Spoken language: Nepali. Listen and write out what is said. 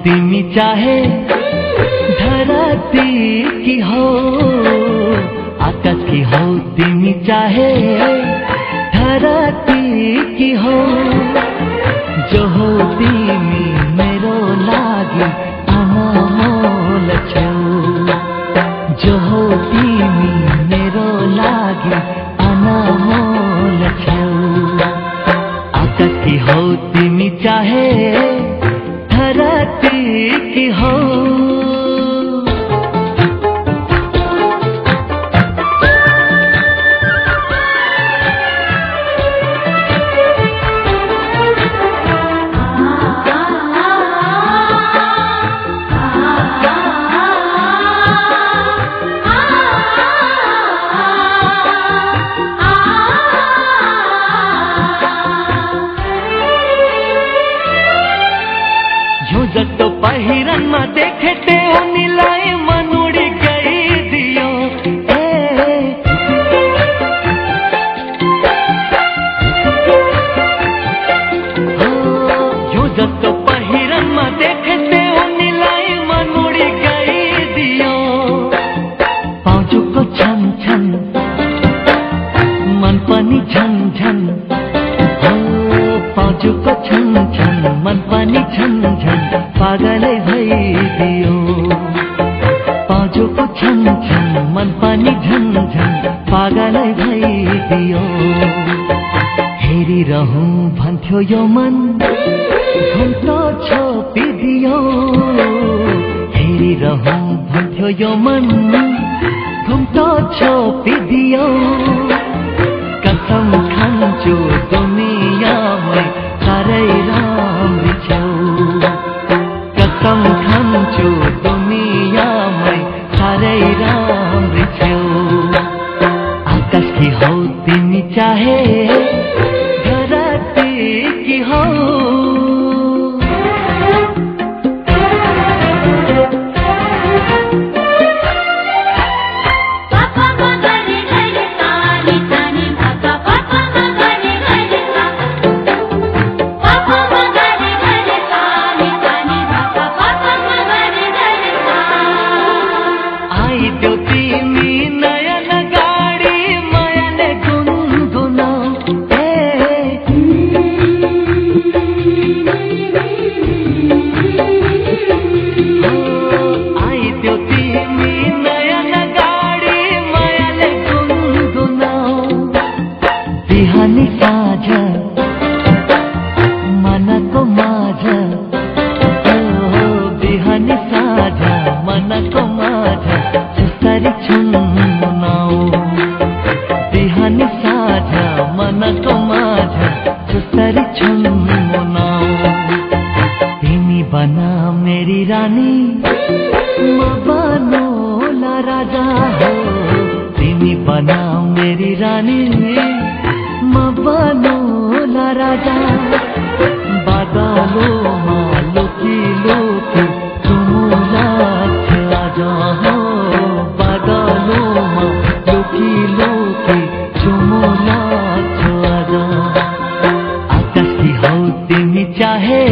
तिमी चाहे धरती की हो आकाश की हो तिमी चाहे धरती की हो जो हो तिमी मेरो लागि अनमोल छौ जो हो तिमी मेरो लागि अनमोल छौ आकाश की हो तिमी चाहे धरती की हो जस्तो पहिरन में देखे ते उनीलाई मन उड़ी गई दियो यो जस्तो पहिरन में देखे ते उनीलाई मन उड़ी गई दियो पाउजुको छन छन मन पनि झन झन पाउजुको छन छन मन पनि झन झन पागलै भइदियो पाउजुको छन छन मन पनि झन झन पागलै भइदियो हेरिरहूं भन्थ्यो यो मन घुम्टो छोपिदियो हेरिरहूं भन्थ्यो यो मन घुम्टो छोपिदियो कसम खान्छु दुनियाँमै साह्रै राम्री छौ कसम खान्छु दुनियाँमै साह्रै राम्री छौ आकाश की हौ तिमी चाहे धरती की हौ बिहानी साँझ मनको माझ बिहानी साँझ मनको माझ जसरी छुनाऊ बिहानी साँझ मनको माझ जसरी छुनाऊ तिमी बना मेरी रानी म बनौला राजा हो तिमी बना मेरी रानी म बनौला राजा बादलोमा लुकी लुकी चुमुला आज हो बादलोमा लुकी लुकी चुमुला आज आकाश की हौ तिमी चाहे